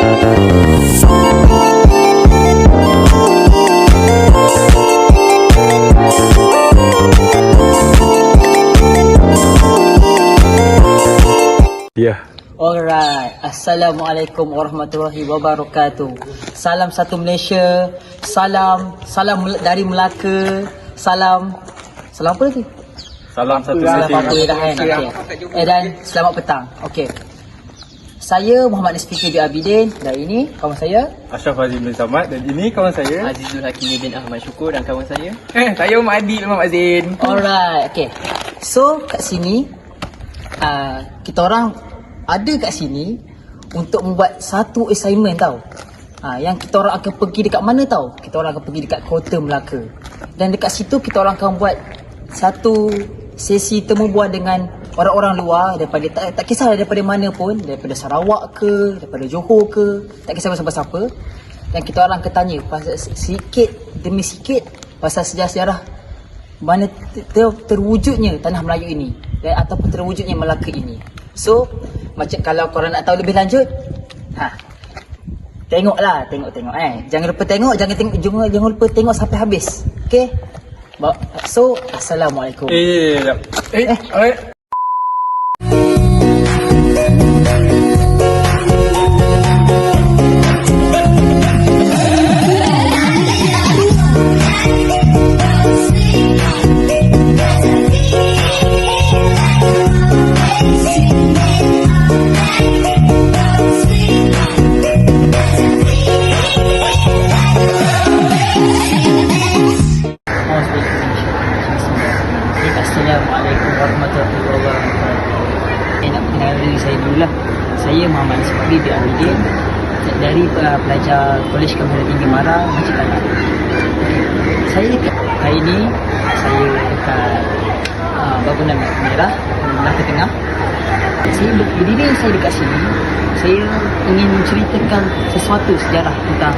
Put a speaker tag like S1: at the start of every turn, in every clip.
S1: Ya.
S2: Alright, Assalamualaikum warahmatullahi wabarakatuh. Salam satu Malaysia. Salam dari Melaka. Salam apa lagi?
S1: Salam satu
S2: Salam
S1: Malaysia.
S2: apa dah kan? Okay. Dan selamat petang. Okey. Saya Muhammad Nisfi bin Abidin dan ini kawan saya
S1: Ashraf Azim bin Samad dan ini kawan saya
S3: Azizul Hakim bin Ahmad Syukur dan kawan saya.
S4: Saya Umar Adil Muhammad Zain.
S2: Alright, okay. So kat sini kita orang ada kat sini untuk membuat satu assignment tau. Yang kita orang akan pergi dekat mana tau? Kita orang akan pergi dekat Kota Melaka. Dan dekat situ kita orang akan buat satu sesi temu bual dengan orang-orang luar daripada tak kisah daripada mana pun, daripada Sarawak ke, daripada Johor ke, tak kisah siapa-siapa. Dan kita orang akan tanya pasal sikit demi sikit pasal sejarah-sejarah mana terwujudnya tanah Melayu ini dan ataupun terwujudnya Melaka ini. So, macam kalau korang nak tahu lebih lanjut, tengoklah, tengok. Jangan lupa tengok, jangan lupa tengok sampai habis. Okey? So, Assalamualaikum. Assalamualaikum warahmatullahi wabarakatuh. Nak perkenalkan diri saya dulu lah. Saya Muhammad Nisfi bin Abidin dari pelajar Kolej Kemahiran Tinggi Mara, Masjid Tanah. Saya hari ini saya dekat bangunan merah Melaka Tengah. Berdiri saya dekat sini, saya ingin menceritakan sesuatu sejarah tentang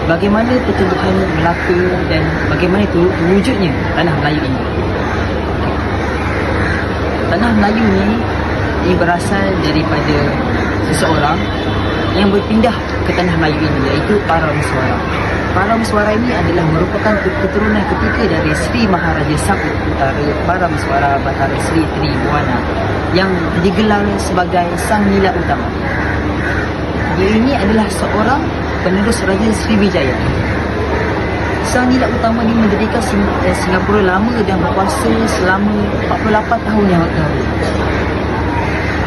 S2: bagaimana pertumbuhan Melaka dan bagaimana terwujudnya tanah Melayu ini. Tanah Melayu ini berasal daripada seseorang yang berpindah ke tanah Melayu ini, iaitu para Miswara. Para Miswara ini adalah merupakan keturunan ketiga dari Sri Maharaja Sang Utara Para Miswara Batara Sri Tribuana yang digelar sebagai Sang Nila Utama. Dia ini adalah seorang penerus Raja Sriwijaya. Sang Nila Utama ini mendirikan Singapura lama dan berkuasa selama 48 tahun yang lalu.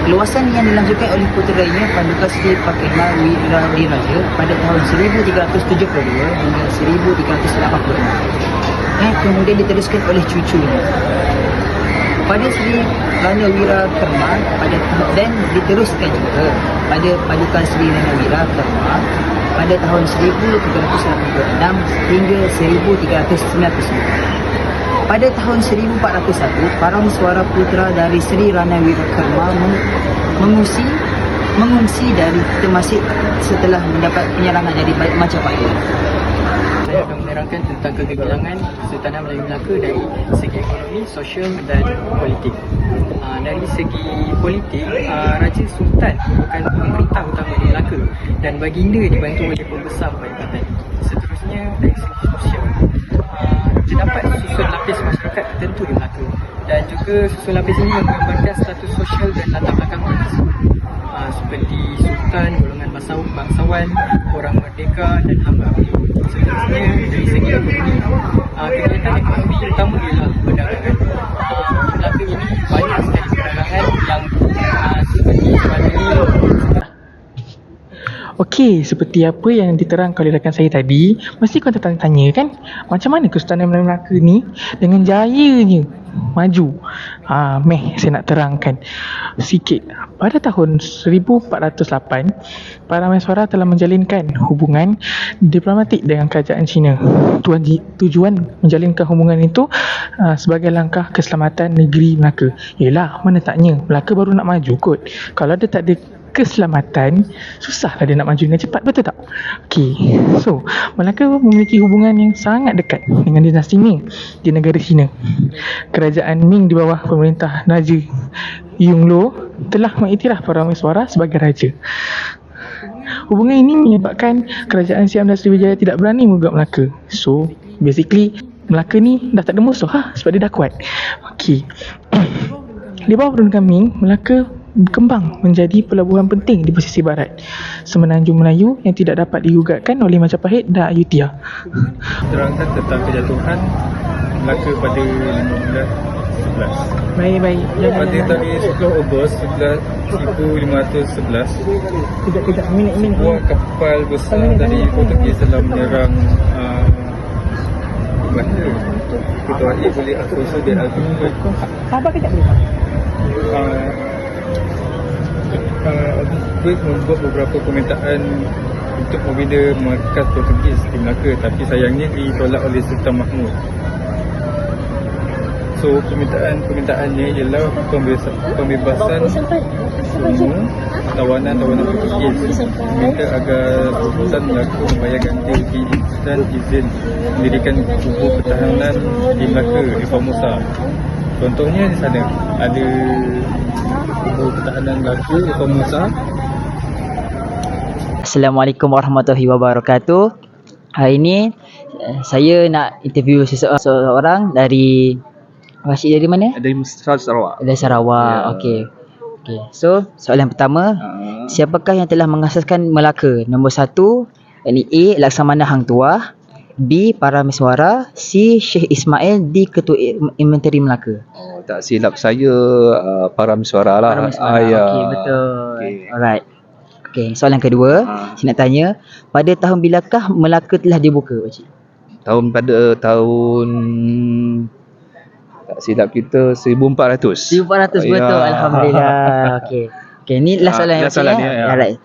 S2: Keluasan yang dilanjutkan oleh puteranya Paduka Sri Pakailah Wiradiraja pada tahun 1372 hingga 1386 dan kemudian diteruskan oleh cucunya pada Sri Rana Wirakarma dan diteruskan juga pada Paduka Sri Rana Wirakarma pada tahun 1386 hingga 1399. Pada tahun 1401, para Miswara putra dari Sri Rana Wirakarma mengungsi dari Temasek setelah mendapat penyerangan dari Majapahit.
S3: Saya akan menerangkan tentang kegemilangan Sultanah Melayu Melaka dari segi ekonomi, sosial dan politik. Dari segi politik, Raja Sultan merupakan pemerintah utama di Melaka dan baginda dibantu oleh pembesar peribadatan. Seterusnya, dari segi sosial, terdapat susun lapis masyarakat tertentu di Melaka dan juga susun lapis ini menggambarkan status sosial dan latar belakang orang seperti sultan, golongan bangsawan, orang merdeka dan hamba. Seterusnya, dari segi ekonomi, kegiatan ekonomi utama ialah perdagangan. Melaka ini banyak sekali perdagangan yang seperti
S4: Okey, seperti apa yang diterangkan oleh rakan saya tadi, mesti kau tanya kan, macam mana Kesultanan Melayu Melaka ni dengan jayanya maju. Saya nak terangkan sikit. Pada tahun 1408, para Miswara telah menjalinkan hubungan diplomatik dengan kerajaan China. Tujuan menjalinkan hubungan itu sebagai langkah keselamatan negeri Melaka. Yelah, mana taknya Melaka baru nak maju kot. Kalau dia tak ada keselamatan, susahlah dia nak maju dengan cepat, betul tak? Okey, so Melaka memiliki hubungan yang sangat dekat dengan dinasti Ming di negara China. Kerajaan Ming di bawah pemerintah Raja Yongle telah mengiktiraf para Miswara sebagai raja. Hubungan ini menyebabkan kerajaan Siam dan Sriwijaya tidak berani menggugat Melaka. So, basically Melaka ni dah tak ada musuh sebab dia dah kuat. Okey. Di bawah perundingan Ming, Melaka berkembang menjadi pelabuhan penting di pesisir barat Semenanjung Melayu yang tidak dapat digugatkan oleh Majapahit dan Ayutthaya.
S1: Terangkan tentang kejatuhan Melaka pada 1511.
S4: Baik.
S1: Pada tarikh 10 Ogos 1511, sebuah kapal besar dari Portugis telah menyerang Melaka. Ketua ini boleh Alfonso de Albuquerque. Albuquerque membuat beberapa permintaan untuk membina markas Portugis di Melaka, tapi sayangnya ditolak oleh Sultan Mahmud. So permintaannya ialah pembebasan semua tawanan-tawanan Portugis, meminta agar Sultan Melaka membayar ganti rugi dan izin mendirikan kubu pertahanan di Melaka, di Formosa. Contohnya di sana ada kubu pertahanan Melaka di Formosa.
S2: Assalamualaikum warahmatullahi wabarakatuh. Hari ini saya nak interview seseorang dari Rashid dari mana?
S5: Dari Sarawak.
S2: Dari Sarawak. Okey. So, soalan pertama, siapakah yang telah mengasaskan Melaka? Nombor 1, yakni A. Laksamana Hang Tuah, B. Parameswara, C. Syekh Ismail, D. Ketua Inventari Melaka.
S5: Oh, tak silap saya Parameswara lah.
S2: Parameswara.
S5: Ya.
S2: Okey, betul.
S5: Okey.
S2: Alright. Okey, soalan kedua, saya nak tanya, pada tahun bilakah Melaka telah dibuka, Pakcik?
S5: Tahun tak silap kita 1400.
S2: 1400 betul.
S5: Ya.
S2: Alhamdulillah. Okey, ni last soalan
S5: last soalan ni, ya.
S2: Alright.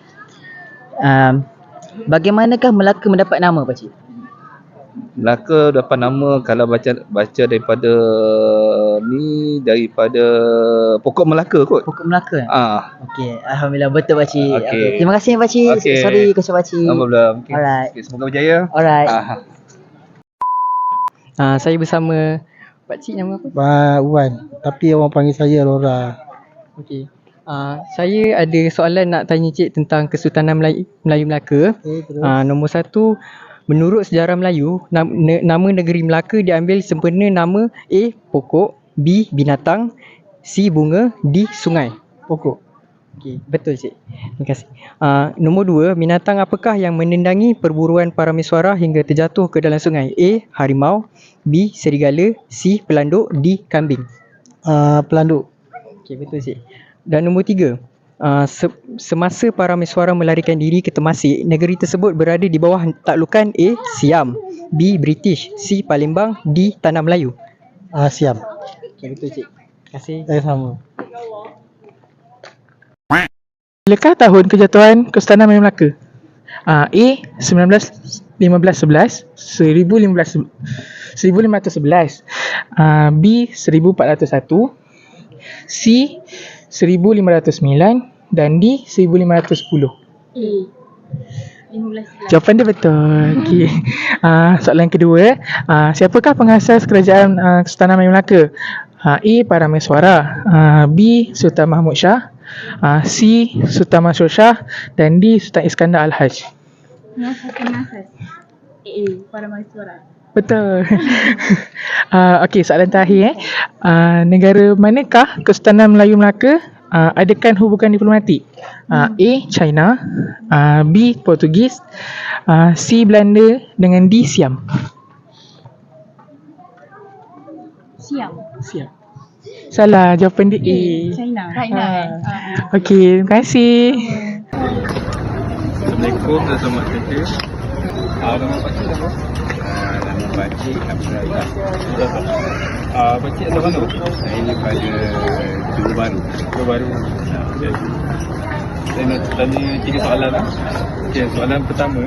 S2: Bagaimanakah Melaka mendapat nama, Pakcik?
S5: Melaka dapat nama kalau baca daripada pokok Melaka kot.
S2: Pokok Melaka. Okey, alhamdulillah betul, Pakcik.
S5: Okey.
S2: Terima kasih, Pakcik.
S5: Okey.
S2: Sorry kecil, Pakcik.
S5: No problem. Okay.
S2: Alright.
S5: Okay, semoga berjaya.
S2: Alright.
S3: Saya bersama Pakcik, nama apa?
S6: Wan, tapi orang panggil saya Lora.
S3: Okey. Saya ada soalan nak tanya Cik tentang Kesultanan Melayu Melaka.
S6: Terus.
S3: Nombor 1, menurut sejarah Melayu, nama negeri Melaka diambil sempena nama A. Pokok, B. Binatang, C. Bunga, D. Sungai.
S6: Pokok.
S3: Okey, betul Cik. Terima kasih. Nombor 2, binatang apakah yang menendangi perburuan Parameswara hingga terjatuh ke dalam sungai? A. Harimau, B. Serigala, C. Pelanduk, D. Kambing.
S6: Pelanduk.
S3: Okey, betul Cik. Dan nombor 3, semasa Parameswara melarikan diri ke Temasek, negeri tersebut berada di bawah taklukan A. Siam, B. British, C. Palembang, D. Tanah Melayu.
S6: Siam.
S3: Okey, betul Cik. Terima kasih.
S6: Saya sama.
S4: Bilakah tahun kejatuhan Kesultanan Melayu Melaka? A. 1911, 1511, B. 1401, C. 1509 dan D. 1510. Jawapan dia betul. Okey. Soalan kedua, siapakah pengasas kerajaan Kesultanan Melayu Melaka? A. Parameswara, B. Sultan Mahmud Shah, C. Sultan Mansur Shah dan D. Sultan Iskandar Al-Haj.
S7: Pengasas Parameswara.
S4: Betul. Okey, soalan terakhir negara manakah Kesultanan Melayu Melaka adakan hubungan diplomatik? A. China, B. Portugis, C. Belanda dengan D. Siam.
S7: Siam.
S4: Salah, jawapan dia A.
S7: China.
S4: Okey, terima kasih.
S1: Assalamualaikum dan selamat datang. Nama pakcik apa?
S5: Nama pakcik Abdul Razak.
S1: Pakcik asal mana?
S5: Saya daripada Johor Bahru.
S1: Johor Bahru. Saya nak tanya 3 soalan lah. Okay, soalan pertama,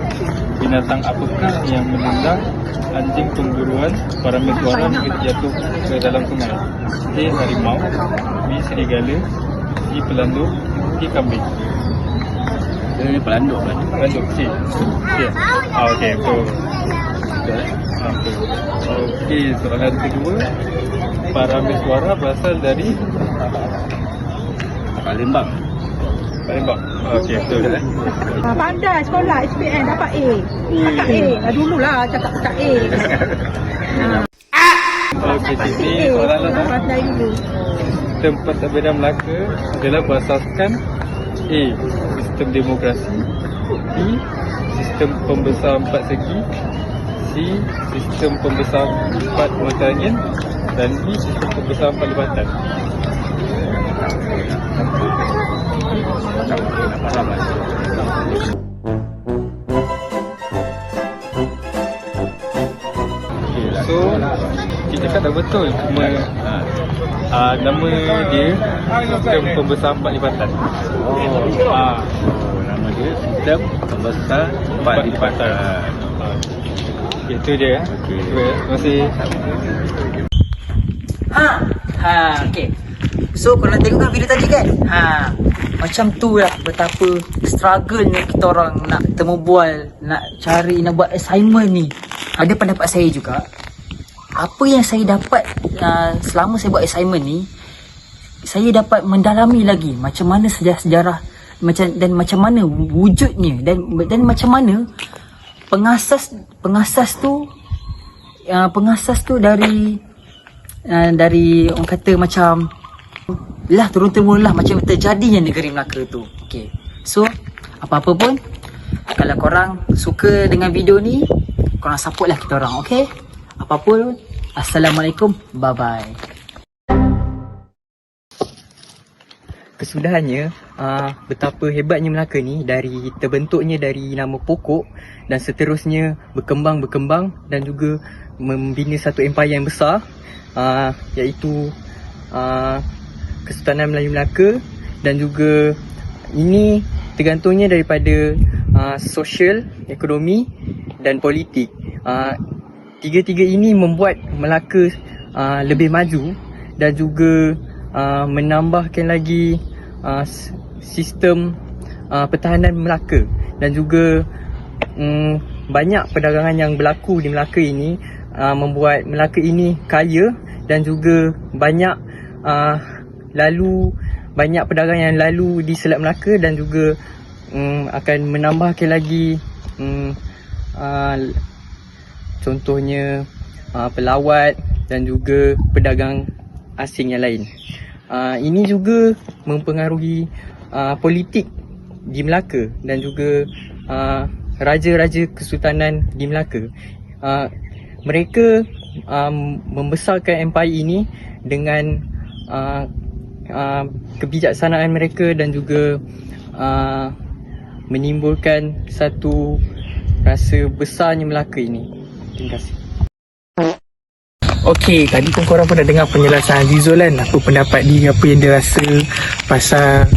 S1: binatang apakah yang menendang anjing pemburuan Parameswara hingga terjatuh ke dalam sungai? A. Harimau, B. Serigala, C. Pelanduk, D. Kambing.
S5: Dia pelanduk.
S1: Pelanduk, C. Okey, betul. Okey, soalan kedua, Parameswara berasal dari
S5: Palembang.
S1: Palembang. Okey, betul kan?
S8: Pandai sekolah SPM dapat A. Cakap A. Dah dululah cakap A.
S1: Okey, sini soalan lah.
S8: Pandai dulu.
S1: Sistem pentadbiran Melaka adalah berasaskan A. Sistem demokrasi, B. Sistem pembesar empat segi, C. Sistem pembesar empat mata angin, dan D. Sistem pembesar empat lipatan. So, kita cakap dah betul, cuma nama dia sistem pembesar empat lipatan.
S5: Nama dia sistem pembesar empat lipatan.
S1: Itu dia.
S5: Okey.
S1: Terima kasih.
S2: Okay. So korang tengok kan video tadi kan? Macam tu lah betapa struggle-nya kita orang nak temu bual, nak buat assignment ni. Ada pendapat saya juga. Apa yang saya dapat selama saya buat assignment ni, saya dapat mendalami lagi macam mana sejarah dan macam mana wujudnya dan macam mana pengasas tu dari orang kata macam lah turun-temurun lah macam terjadinya negeri Melaka tu. Okay. So apa-apa pun, kalau korang suka dengan video ni, korang support lah kita orang. Okay. Apa pun, Assalamualaikum, bye bye.
S3: Kesudahannya, betapa hebatnya Melaka ni, dari terbentuknya dari nama pokok dan seterusnya berkembang dan juga membina satu empire yang besar, iaitu Kesultanan Melayu Melaka, dan juga ini tergantungnya daripada sosial, ekonomi dan politik. Tiga-tiga ini membuat Melaka lebih maju dan juga menambahkan lagi sistem pertahanan Melaka, dan juga banyak perdagangan yang berlaku di Melaka ini membuat Melaka ini kaya, dan juga banyak pedagang yang lalu di Selat Melaka, dan juga akan menambahkan lagi contohnya pelawat dan juga pedagang asing yang lain. Ini juga mempengaruhi politik di Melaka dan juga raja-raja kesultanan di Melaka. Mereka membesarkan empire ini dengan kebijaksanaan mereka, dan juga menimbulkan satu rasa besarnya Melaka ini. Terima kasih.
S4: Okey, tadi pun korang pun dah dengar penjelasan Azizul kan, apa pendapat dia, apa yang dia rasa pasal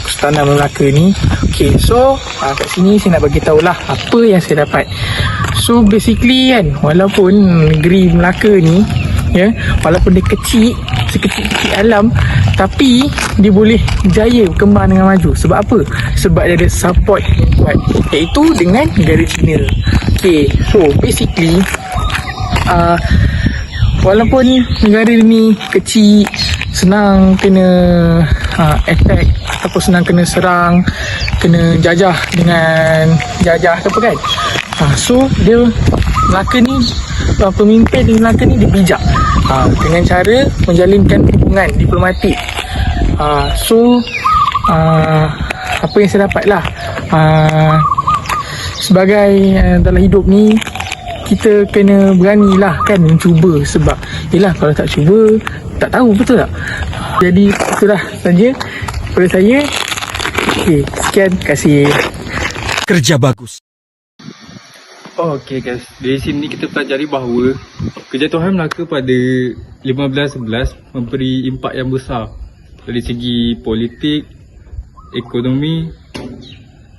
S4: Kesultanan Melaka ni. Okey, so kat sini saya nak bagi tahulah apa yang saya dapat. So basically kan, walaupun negeri Melaka ni, walaupun dia kecil, sekecil-kecil alam, tapi dia boleh jaya berkembang dengan maju. Sebab apa? Sebab dia ada support yang kuat, iaitu dengan negara China. Okay, so basically walaupun negara ni kecil, senang kena attack ataupun senang kena serang, kena jajah dengan jajah apa kan. So dia Melaka ni, pemimpin di Melaka ni dia bijak dengan cara menjalinkan hubungan diplomatik. Apa yang saya dapat lah, sebagai dalam hidup ni kita kena beranilah kan mencuba. Sebab yelah, kalau tak cuba tak tahu, betul tak? Jadi itulah saja daripada saya. Okay, sekian, terima kasih.
S9: Kerja bagus.
S1: Okey guys, dari sini kita pelajari bahawa kejatuhan Melaka pada 1511 memberi impak yang besar dari segi politik, ekonomi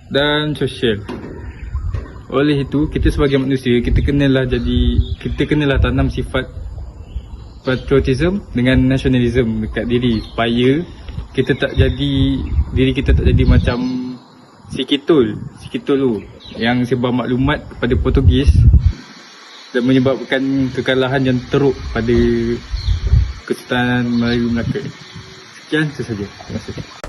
S1: dan sosial. Oleh itu, kita sebagai manusia, kita kenalah tanam sifat patriotism dengan nasionalism dekat diri, supaya diri kita tak jadi macam si Kitul tu yang sebar maklumat kepada Portugis dan menyebabkan kekalahan yang teruk pada Kesultanan Melayu Melaka. Sekian, itu saja. Terima kasih.